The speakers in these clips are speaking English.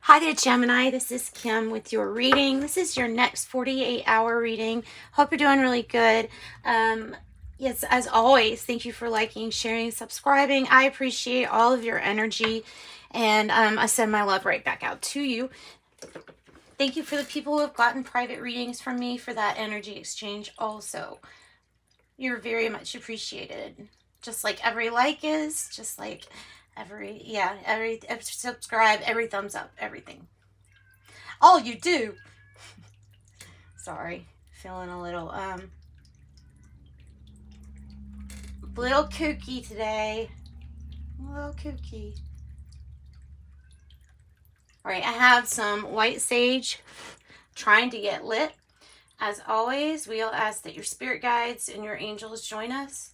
Hi there, Gemini. This is Kim with your reading. This is your next 48-hour reading. Hope you're doing really good. Yes, as always, thank you for liking, sharing, subscribing. I appreciate all of your energy, and I send my love right back out to you. Thank you for the people who have gotten private readings from me for that energy exchange also. You're very much appreciated. Just like every like is, just like every subscribe, every thumbs up, everything. All you do. Sorry, feeling a little kooky today. A little kooky. All right, I have some white sage trying to get lit. As always, we'll ask that your spirit guides and your angels join us,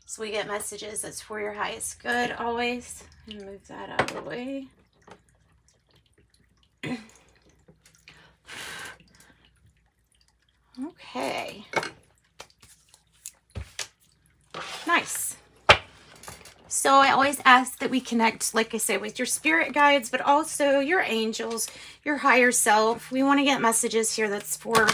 so we get messages that's for your highest good always. And move that out of the way. Okay. Nice. So I always ask that we connect, like I say, with your spirit guides, but also your angels, your higher self. We want to get messages here that's for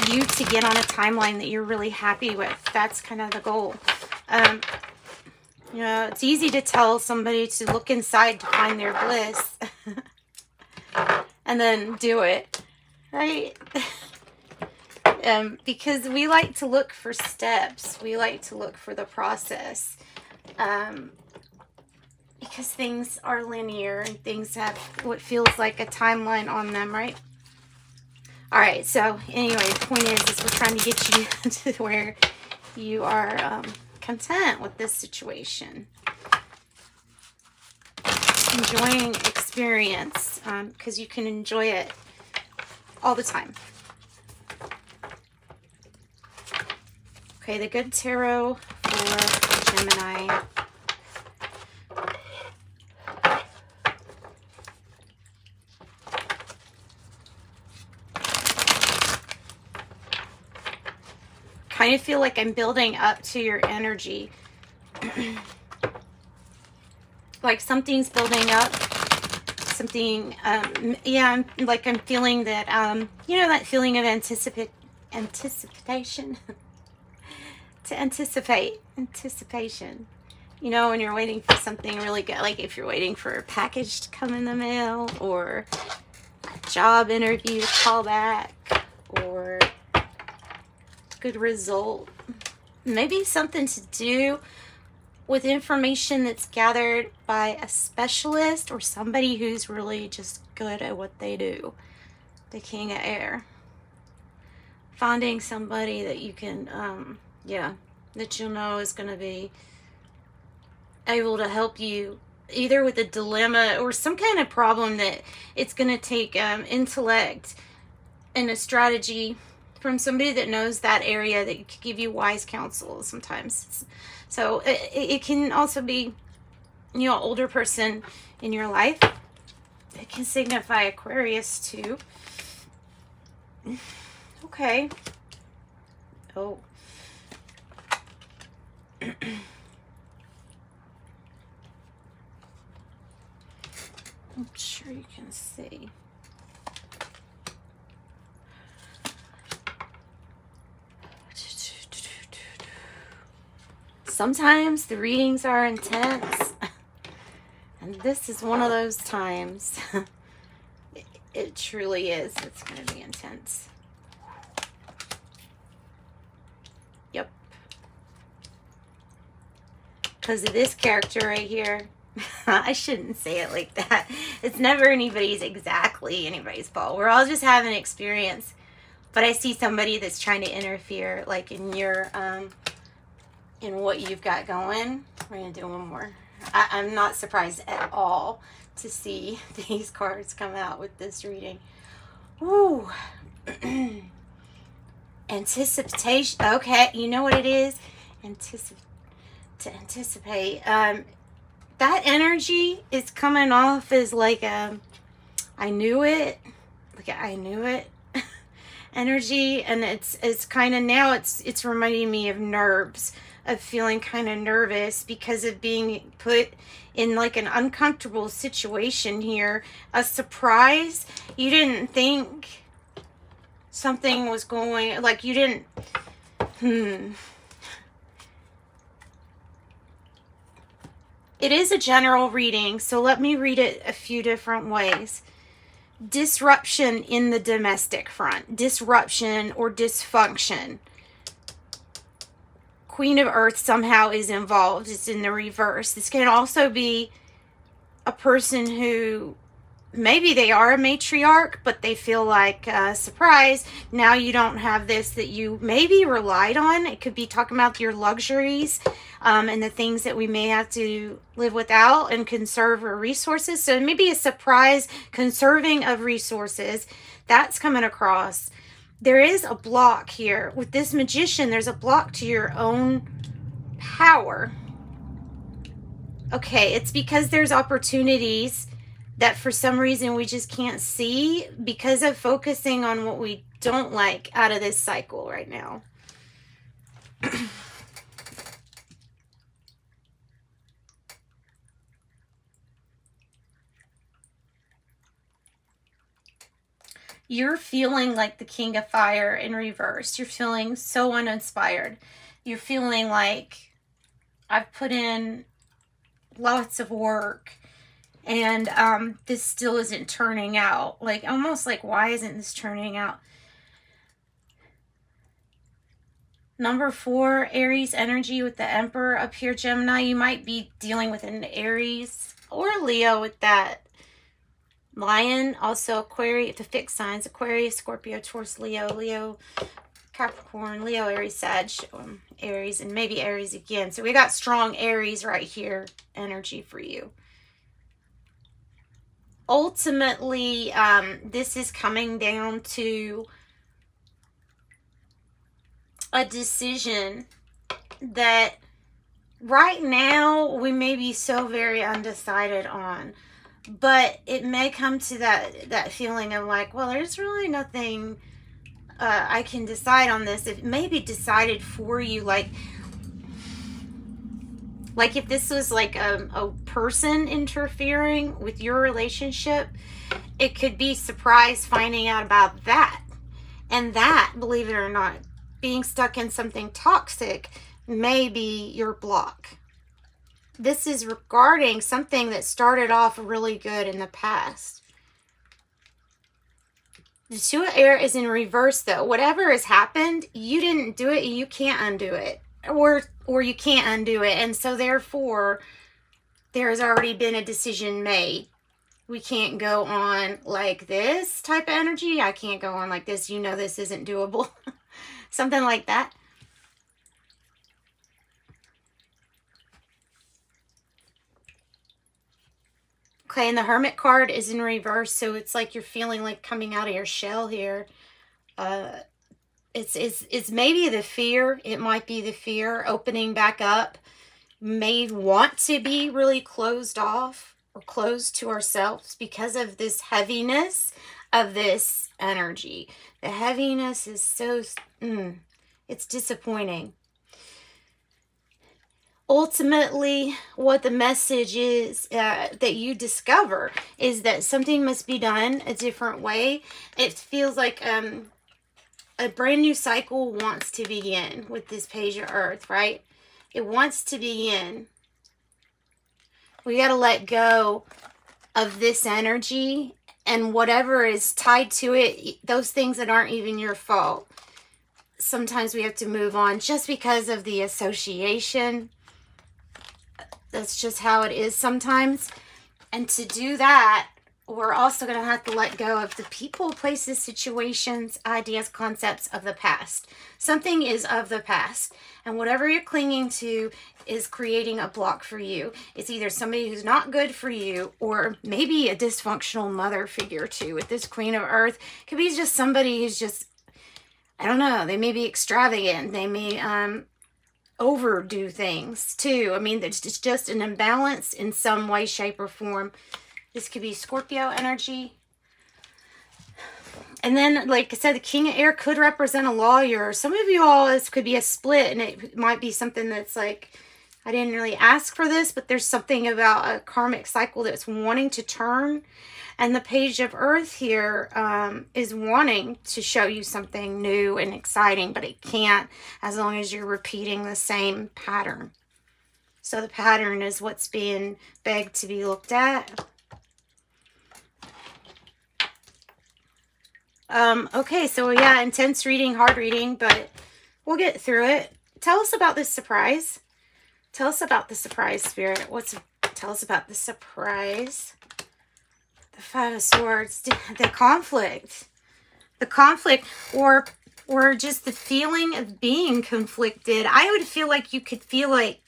you to get on a timeline that you're really happy with. That's kind of the goal. You know, it's easy to tell somebody to look inside to find their bliss and then do it, right? Because we like to look for steps. We like to look for the process. Because things are linear and things have what feels like a timeline on them, right? All right, so anyway, the point is we're trying to get you to where you are content with this situation. Enjoying experience, because you can enjoy it all the time. Okay, the good tarot for Gemini. Kind of feel like I'm building up to your energy. Like something's building up. Something, yeah, like I'm feeling that, you know, that feeling of anticipation. To anticipation. You know, when you're waiting for something really good, like if you're waiting for a package to come in the mail, or a job interview callback, or good result. Maybe something to do with information that's gathered by a specialist or somebody who's really just good at what they do. The King of Air. Finding somebody that you can, that you'll know is going to be able to help you either with a dilemma or some kind of problem that it's going to take intellect and a strategy from somebody that knows that area, that can give you wise counsel sometimes. So it can also be, you know, older person in your life. It can signify Aquarius too. Okay. Oh. I'm sure you can see. Sometimes the readings are intense, and this is one of those times. It truly is. It's going to be intense. Yep. Because of this character right here. I shouldn't say it like that. It's never exactly anybody's fault. We're all just having experience. But I see somebody that's trying to interfere, like in your, in what you've got going. We're going to do one more. I'm not surprised at all to see these cards come out with this reading. Ooh. Anticipation. Okay, you know what it is? To anticipate. That energy is coming off as like I knew it. Like I knew it. Energy, and it's kind of now it's reminding me of nerves. of feeling kind of nervous because of being put in like an uncomfortable situation here. A surprise. You didn't think something was going, like you didn't, It is a general reading, so let me read it a few different ways. Disruption in the domestic front. Disruption or dysfunction. Queen of Earth somehow is involved. It's in the reverse. This can also be a person who maybe they are a matriarch, but they feel like, surprise, now you don't have this that you maybe relied on. It could be talking about your luxuries and the things that we may have to live without and conserve our resources. So maybe a surprise conserving of resources. That's coming across. There is a block here. With this Magician, there's a block to your own power. Okay, it's because there's opportunities that for some reason we just can't see because of focusing on what we don't like out of this cycle right now. You're feeling like the King of Fire in reverse. You're feeling so uninspired. You're feeling like I've put in lots of work and this still isn't turning out. Like, almost like, why isn't this turning out? Number 4, Aries energy with the Emperor up here, Gemini. You might be dealing with an Aries or Leo with that Lion. Also Aquarius, the fixed signs, Aquarius, Scorpio, Taurus, Leo, Capricorn, Leo, Aries, Sag, Aries, and maybe Aries again. So we got strong Aries right here energy for you. Ultimately, this is coming down to a decision that right now we may be so very undecided on, but it may come to that feeling of like, well, there's really nothing I can decide on this. It may be decided for you, like if this was like a person interfering with your relationship, it could be surprise finding out about that. And that, believe it or not, being stuck in something toxic may be your block. This is regarding something that started off really good in the past. The 2 of Air is in reverse though. Whatever has happened, you didn't do it, you can't undo it. Or you can't undo it. And so therefore, there has already been a decision made. We can't go on like this type of energy. I can't go on like this. You know this isn't doable. Something like that. Okay, and the Hermit card is in reverse, so it's like you're feeling like coming out of your shell here. It's maybe the fear. It might be the fear opening back up. May want to be really closed off or closed to ourselves because of this heaviness of this energy. The heaviness is so, it's disappointing. Ultimately, what the message is that you discover is that something must be done a different way. It feels like a brand new cycle wants to begin with this Page of Earth, right? It wants to begin. We got to let go of this energy and whatever is tied to it, those things that aren't even your fault. Sometimes we have to move on just because of the association. That's just how it is sometimes. And to do that, we're also going to have to let go of the people, places, situations, ideas, concepts of the past. Something is of the past. And whatever you're clinging to is creating a block for you. It's either somebody who's not good for you or maybe a dysfunctional mother figure too. With this Queen of Earth, it could be just somebody who's just, I don't know, they may be extravagant. They may overdo things too. I mean, it's just an imbalance in some way, shape, or form. This could be Scorpio energy. And then, like I said, the King of Air could represent a lawyer. Some of you all, this could be a split, and it might be something that's like, I didn't really ask for this, but there's something about a karmic cycle that's wanting to turn. And the Page of Earth here is wanting to show you something new and exciting, but it can't as long as you're repeating the same pattern. So the pattern is what's being begged to be looked at. Okay, so yeah, intense reading, hard reading, but we'll get through it. Tell us about this surprise. Tell us about the surprise, Spirit. Tell us about the surprise. The Five of Swords, the conflict, or just the feeling of being conflicted. I would feel like you could feel like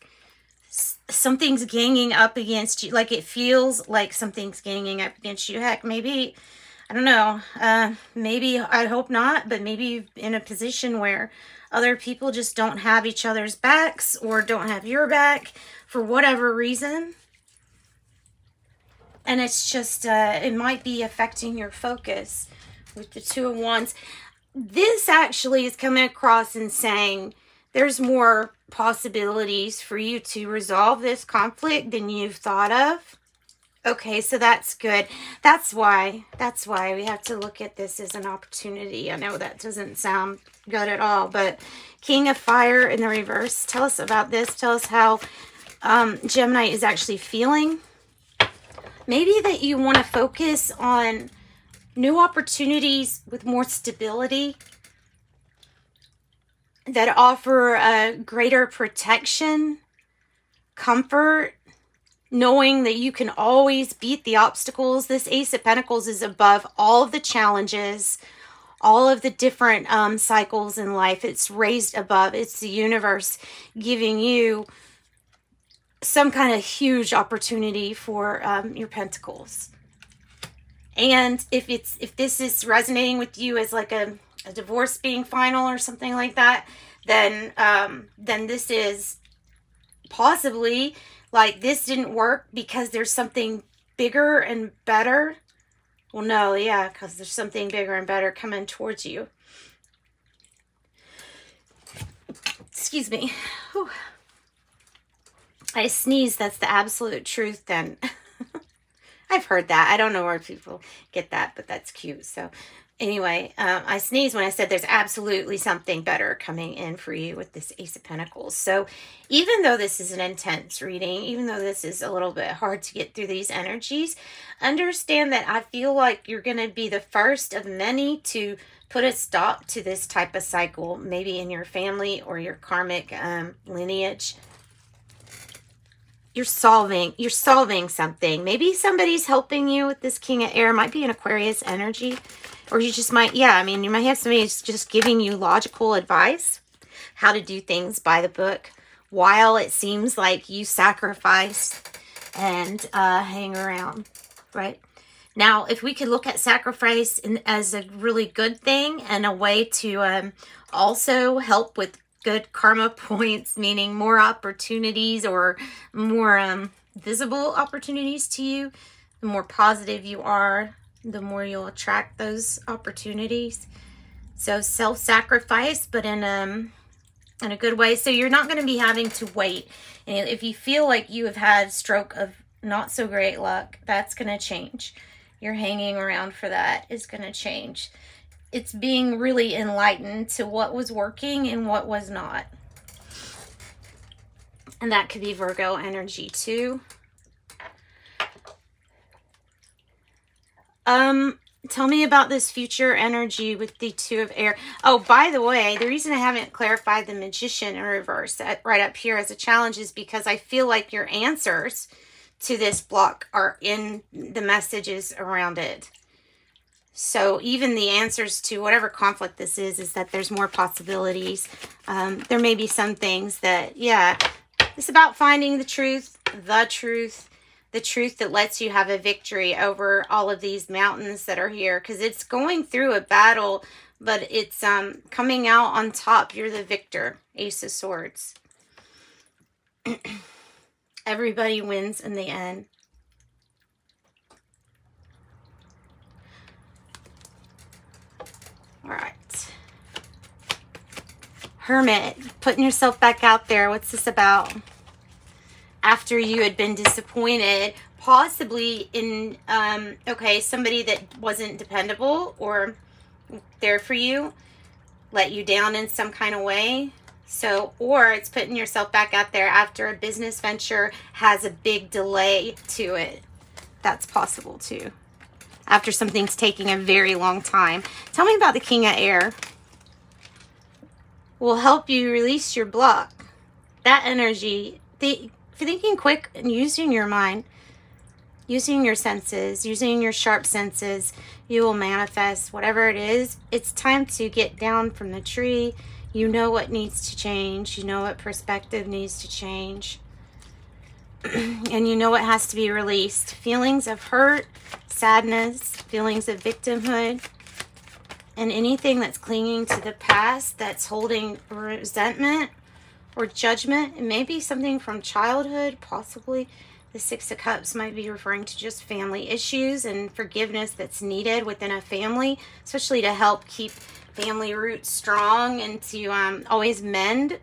something's ganging up against you. Like it feels like something's ganging up against you. Heck, maybe, I don't know, maybe, I hope not, but maybe you're in a position where other people just don't have each other's backs or don't have your back for whatever reason. And it's just, it might be affecting your focus with the Two of Wands. This actually is coming across and saying there's more possibilities for you to resolve this conflict than you've thought of. Okay, so that's good. That's why we have to look at this as an opportunity. I know that doesn't sound good at all, but King of Fire in the reverse. Tell us about this. Tell us how Gemini is actually feeling. Maybe that you want to focus on new opportunities with more stability that offer a greater protection, comfort, knowing that you can always beat the obstacles. This Ace of Pentacles is above all of the challenges, all of the different cycles in life. It's raised above. It's the universe giving you some kind of huge opportunity for your pentacles. And if this is resonating with you as like a divorce being final or something like that, then this is possibly like this didn't work because there's something bigger and better. Well, no, yeah, because there's something bigger and better coming towards you. Excuse me. Whew. I sneeze, that's the absolute truth then. I've heard that. I don't know where people get that, but that's cute. So anyway, I sneezed when I said there's absolutely something better coming in for you with this Ace of Pentacles. So even though this is an intense reading, even though this is a little bit hard to get through these energies, understand that I feel like you're going to be the first of many to put a stop to this type of cycle, maybe in your family or your karmic lineage. You're solving something. Maybe somebody's helping you with this King of Air. It might be an Aquarius energy. Or you just might, yeah, I mean, you might have somebody who's just giving you logical advice, how to do things by the book, while it seems like you sacrifice and hang around, right? Now, if we could look at sacrifice as a really good thing and a way to also help with good karma points, meaning more opportunities or more visible opportunities to you, the more positive you are, the more you'll attract those opportunities. So self-sacrifice, but in a good way. So you're not going to be having to wait. And if you feel like you have had a stroke of not so great luck, that's going to change. You're hanging around for that is going to change. It's being really enlightened to what was working and what was not. And that could be Virgo energy too. Tell me about this future energy with the Two of Air. Oh, by the way, the reason I haven't clarified the Magician in reverse right up here as a challenge is because I feel like your answers to this block are in the messages around it. So even the answers to whatever conflict this is that there's more possibilities. There may be some things that, yeah, it's about finding the truth that lets you have a victory over all of these mountains that are here. Because it's going through a battle, but it's coming out on top. You're the victor. Ace of Swords. Everybody wins in the end. Hermit, putting yourself back out there. What's this about? After you had been disappointed, possibly in, okay, somebody that wasn't dependable or there for you, let you down in some kind of way. So, or it's putting yourself back out there after a business venture has a big delay to it. That's possible too. After something's taking a very long time. Tell me about the King of Air. Will help you release your block. That energy, if you're thinking quick and using your mind, using your senses, using your sharp senses, you will manifest whatever it is. It's time to get down from the tree. You know what needs to change. You know what perspective needs to change. And you know what has to be released. Feelings of hurt, sadness, feelings of victimhood, and anything that's clinging to the past, that's holding resentment or judgment. It may be something from childhood, possibly. The Six of Cups might be referring to just family issues and forgiveness that's needed within a family, especially to help keep family roots strong and to always mend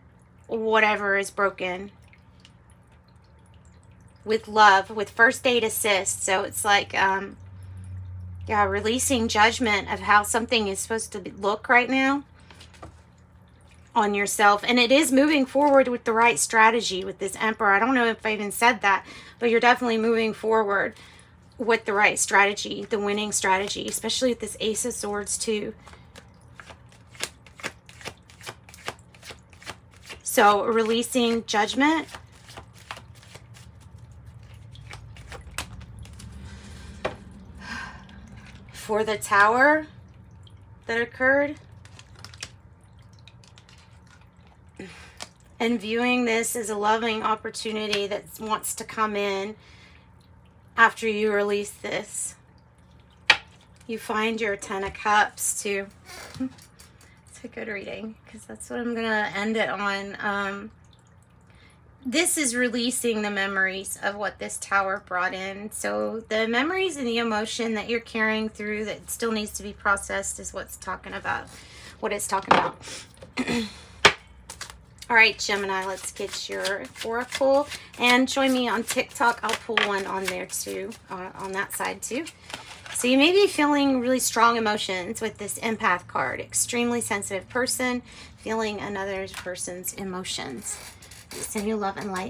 whatever is broken. With love, with first aid assist. So it's like, yeah, releasing judgment of how something is supposed to look right now on yourself. And it is moving forward with the right strategy with this Emperor. I don't know if I even said that, but you're definitely moving forward with the right strategy, the winning strategy, especially with this Ace of Swords too. So releasing judgment. For the Tower that occurred. And viewing this as a loving opportunity that wants to come in after you release this. You find your Ten of Cups too. It's a good reading because that's what I'm going to end it on. This is releasing the memories of what this Tower brought in. So the memories and the emotion that you're carrying through that still needs to be processed is what's talking about, what it's talking about. All right, Gemini, let's get your oracle. And join me on TikTok. I'll pull one on there too, on that side too. So you may be feeling really strong emotions with this Empath card. Extremely sensitive person, feeling another person's emotions. Send you love and light.